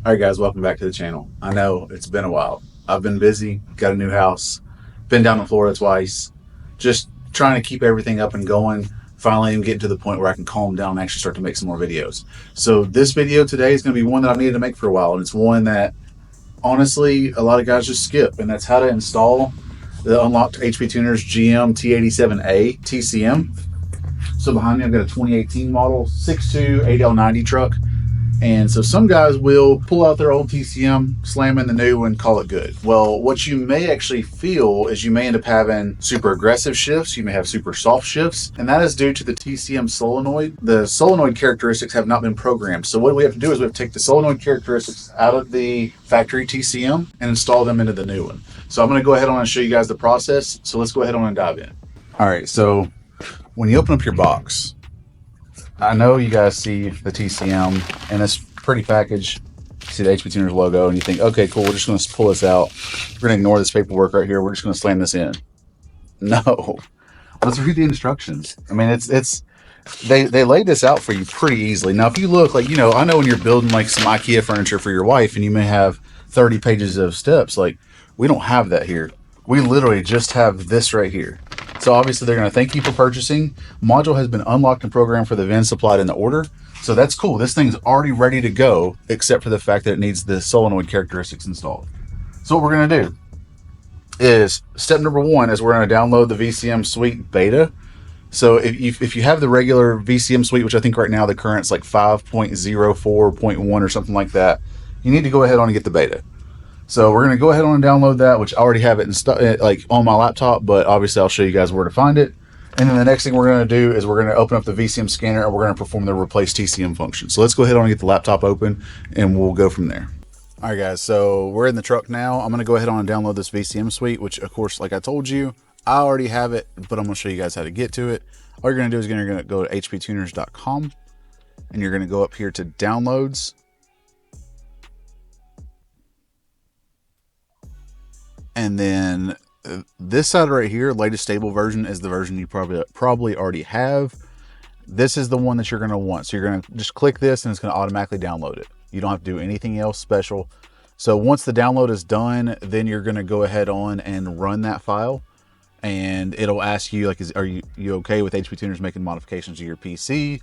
All right, guys, welcome back to the channel. I know it's been a while. I've been busy, got a new house, been down in Florida twice, just trying to keep everything up and going. Finally, I'm getting to the point where I can calm down and actually start to make some more videos. So this video today is going to be one that I've needed to make for a while, and it's one that honestly a lot of guys just skip, and that's how to install the unlocked HPtuners T87A TCM. So behind me, I've got a 2018 model 6.2 8L90 truck. And so some guys will pull out their old TCM, slam in the new one, call it good. Well, what you may actually feel is you may end up having super aggressive shifts. You may have super soft shifts, and that is due to the TCM solenoid. The solenoid characteristics have not been programmed. So what we have to do is we have to take the solenoid characteristics out of the factory TCM and install them into the new one. So I'm going to go ahead on and show you guys the process. So let's go ahead on and dive in. All right, so when you open up your box, I know you guys see the TCM and this pretty package. You see the HPtuners logo and you think, okay, cool, we're just going to pull this out. We're going to ignore this paperwork right here. We're just going to slam this in. No, let's read the instructions. I mean, they laid this out for you pretty easily. Now, if you look, like, you know, I know when you're building like some IKEA furniture for your wife and you may have 30 pages of steps, like we don't have that here. We literally just have this right here. So obviously they're going to thank you for purchasing. Module has been unlocked and programmed for the VIN supplied in the order. So that's cool. This thing's already ready to go, except for the fact that it needs the solenoid characteristics installed. So what we're going to do is step number one is we're going to download the VCM Suite beta. So if you have the regular VCM Suite, which I think right now the current's like 5.04.1 or something like that, you need to go ahead on and get the beta. So we're going to go ahead on and download that, which I already have it like on my laptop, but obviously I'll show you guys where to find it. And then the next thing we're going to do is we're going to open up the VCM scanner and we're going to perform the replace TCM function. So let's go ahead on and get the laptop open and we'll go from there. All right, guys, so we're in the truck now. I'm going to go ahead on and download this VCM Suite, which of course, like I told you, I already have it, but I'm going to show you guys how to get to it. All you're going to do is you're going to go to HPtuners.com and you're going to go up here to downloads. And then this side right here, latest stable version, is the version you probably already have. This is the one that you're going to want. So you're going to just click this and it's going to automatically download it. You don't have to do anything else special. So once the download is done, then you're going to go ahead on and run that file. And it'll ask you, like, are you okay with HPtuners making modifications to your PC?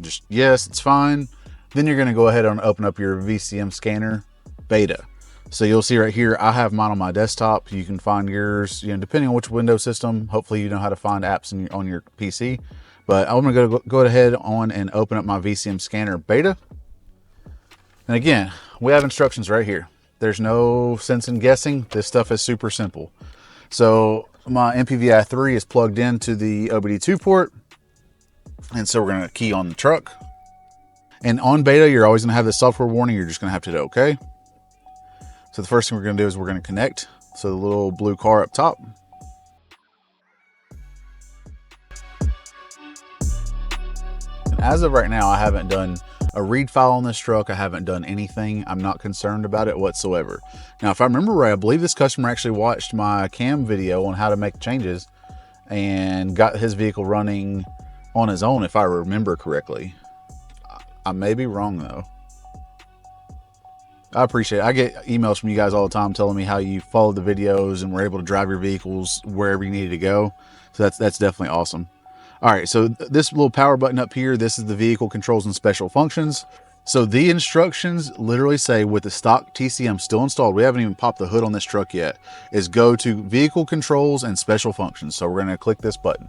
Just yes, it's fine. Then you're going to go ahead and open up your VCM scanner beta. So you'll see right here, I have mine on my desktop. You can find yours, you know, depending on which Windows system. Hopefully you know how to find apps on your PC. But I'm going to go ahead on and open up my VCM scanner beta. And again, we have instructions right here. There's no sense in guessing. This stuff is super simple. So my MPVI 3 is plugged into the OBD2 port. And so we're going to key on the truck. And on beta, you're always going to have this software warning. You're just going to have to hit OK. So the first thing we're going to do is we're going to connect. So the little blue car up top. And as of right now, I haven't done a read file on this truck. I haven't done anything. I'm not concerned about it whatsoever. Now, if I remember right, I believe this customer actually watched my cam video on how to make changes and got his vehicle running on his own, if I remember correctly. I may be wrong though. I appreciate it. I get emails from you guys all the time telling me how you followed the videos and were able to drive your vehicles wherever you needed to go. So that's definitely awesome. All right, so this little power button up here, this is the vehicle controls and special functions. So the instructions literally say, with the stock TCM still installed, we haven't even popped the hood on this truck yet, is go to vehicle controls and special functions. So we're going to click this button.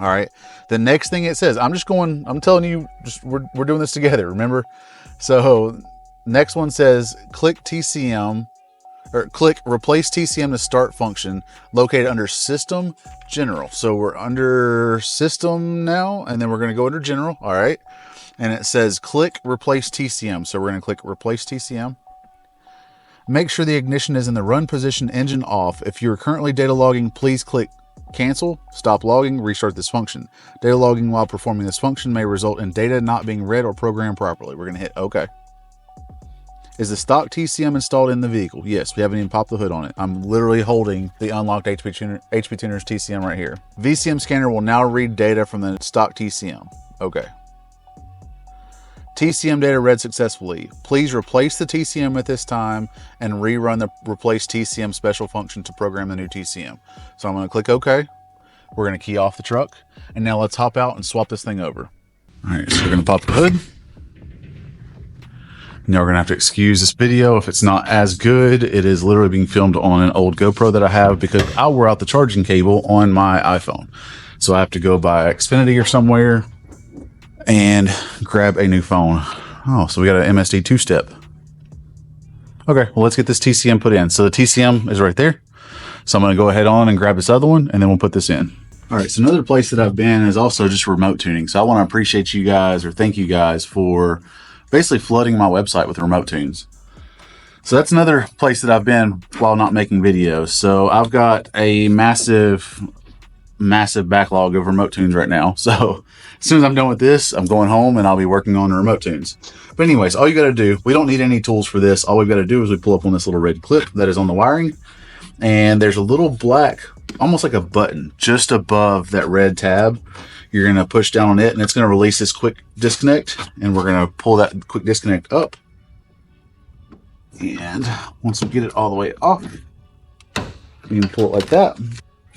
All right, the next thing it says, I'm telling you, just we're doing this together, remember? So next one says click TCM, or click replace TCM to start function located under system general. So we're under system now, and then we're going to go under general. All right. And it says click replace TCM. So we're going to click replace TCM. Make sure the ignition is in the run position, engine off. If you're currently data logging, please click cancel, stop logging, restart this function. Data logging while performing this function may result in data not being read or programmed properly. We're going to hit OK. Is the stock TCM installed in the vehicle? Yes, we haven't even popped the hood on it. I'm literally holding the unlocked HPtuners TCM right here. VCM scanner will now read data from the stock TCM. Okay. TCM data read successfully. Please replace the TCM at this time and rerun the replace TCM special function to program the new TCM. So I'm going to click OK. We're going to key off the truck. And now let's hop out and swap this thing over. All right, so we're going to pop the hood. Now we're going to have to excuse this video if it's not as good. It is literally being filmed on an old GoPro that I have because I wore out the charging cable on my iPhone. So I have to go by Xfinity or somewhere and grab a new phone. Oh, so we got an MSD two-step. Okay, well, let's get this TCM put in. So the TCM is right there. So I'm going to go ahead on and grab this other one, and then we'll put this in. All right, so another place that I've been is also just remote tuning. So I want to appreciate you guys, or thank you guys for basically flooding my website with remote tunes. So that's another place that I've been while not making videos. So I've got a massive backlog of remote tunes right now. So as soon as I'm done with this, I'm going home and I'll be working on the remote tunes. But anyways, all you got to do, we don't need any tools for this. All we've got to do is we pull up on this little red clip that is on the wiring, and there's a little black, almost like a button just above that red tab. You're going to push down on it and it's going to release this quick disconnect, and we're going to pull that quick disconnect up. And once we get it all the way off, we can pull it like that.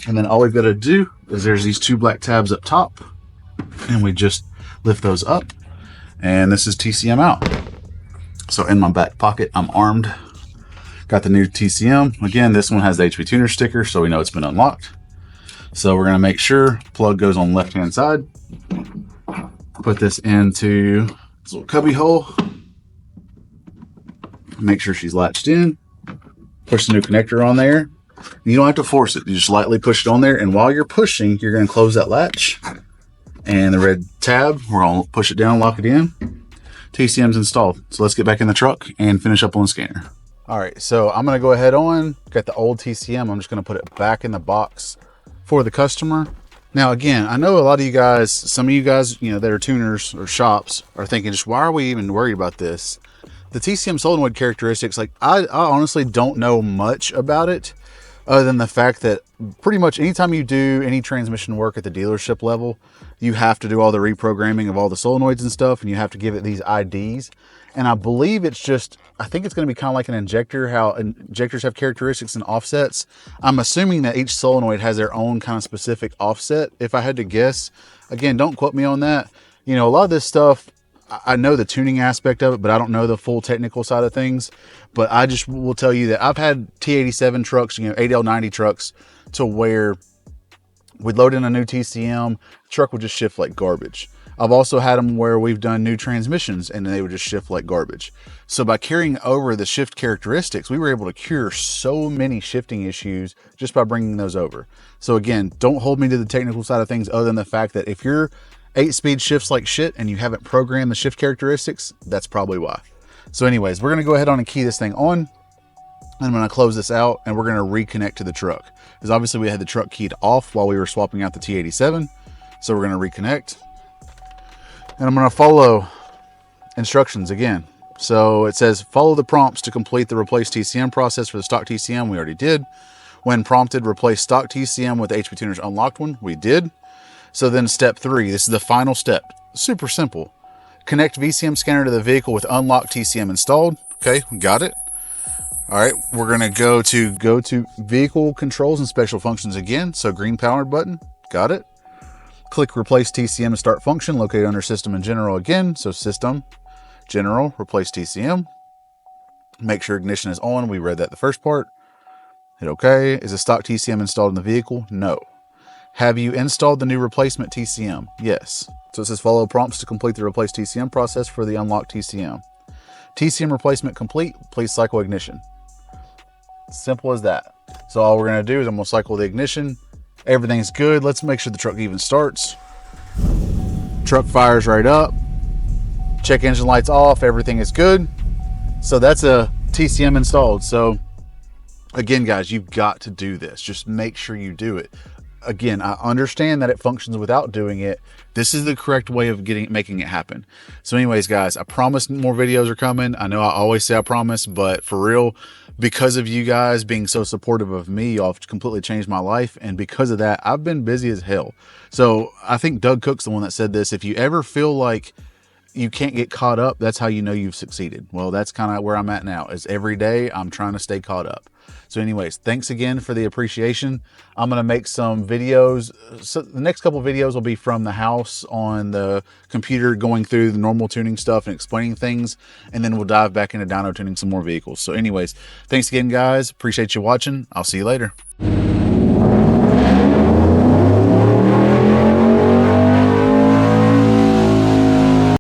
And then all we've got to do is there's these two black tabs up top, and we just lift those up, and this is TCM out. So in my back pocket, I'm armed. Got the new TCM. Again, this one has the HPtuners sticker, so we know it's been unlocked. So we're going to make sure plug goes on the left-hand side. Put this into this little cubby hole. Make sure she's latched in. Push the new connector on there. You don't have to force it. You just lightly push it on there. And while you're pushing, you're going to close that latch. And the red tab, we're going to push it down, lock it in. TCM's installed. So let's get back in the truck and finish up on the scanner. All right, so I'm going to go ahead on. Got the old TCM. I'm just going to put it back in the box for the customer. Now, again, I know a lot of you guys, some of you guys, you know, that are tuners or shops are thinking, just why are we even worried about this? The TCM solenoid characteristics, like I honestly don't know much about it other than the fact that pretty much anytime you do any transmission work at the dealership level, you have to do all the reprogramming of all the solenoids and stuff, and you have to give it these IDs. And I believe it's just, I think it's going to be kind of like an injector, how injectors have characteristics and offsets. I'm assuming that each solenoid has their own kind of specific offset, if I had to guess. Again, don't quote me on that. You know, a lot of this stuff, I know the tuning aspect of it, but I don't know the full technical side of things. But I just will tell you that I've had T87 trucks, you know, 8L90 trucks, to where we'd load in a new TCM, the truck would just shift like garbage. I've also had them where we've done new transmissions and they would just shift like garbage. So by carrying over the shift characteristics, we were able to cure so many shifting issues just by bringing those over. So again, don't hold me to the technical side of things other than the fact that if your 8-speed shifts like shit and you haven't programmed the shift characteristics, that's probably why. So anyways, we're going to go ahead on and key this thing on. I'm going to close this out and we're going to reconnect to the truck. Because obviously we had the truck keyed off while we were swapping out the T87. So we're going to reconnect. And I'm going to follow instructions again. So it says follow the prompts to complete the replace TCM process for the stock TCM. We already did. When prompted, replace stock TCM with the HPtuners unlocked one. We did. So then step 3, this is the final step. Super simple. Connect VCM scanner to the vehicle with unlocked TCM installed. Okay, got it. All right, we're going to go to vehicle controls and special functions again. So green power button, got it. Click replace TCM and start function located under system and general again. So system, general, replace TCM. Make sure ignition is on. We read that the first part. Hit OK. Is the stock TCM installed in the vehicle? No. Have you installed the new replacement TCM? Yes. So it says follow prompts to complete the replace TCM process for the unlocked TCM. TCM replacement complete. Please cycle ignition. Simple as that. So all we're going to do is I'm going to cycle the ignition. Everything's good. Let's make sure the truck even starts. Truck fires right up. Check engine lights off. Everything is good. So that's a TCM installed. So again, guys, you've got to do this. Just make sure you do it. Again, I understand that it functions without doing it. This is the correct way of making it happen. So anyways, guys, I promise more videos are coming. I know I always say I promise, but for real, because of you guys being so supportive of me, y'all have completely changed my life. And because of that, I've been busy as hell. So I think Doug Cook's the one that said this. If you ever feel like you can't get caught up, that's how you know you've succeeded. Well, that's kind of where I'm at now, is every day I'm trying to stay caught up. So anyways, thanks again for the appreciation. I'm going to make some videos. So the next couple videos will be from the house on the computer, going through the normal tuning stuff and explaining things. And then we'll dive back into dyno tuning some more vehicles. So anyways, thanks again, guys. Appreciate you watching. I'll see you later.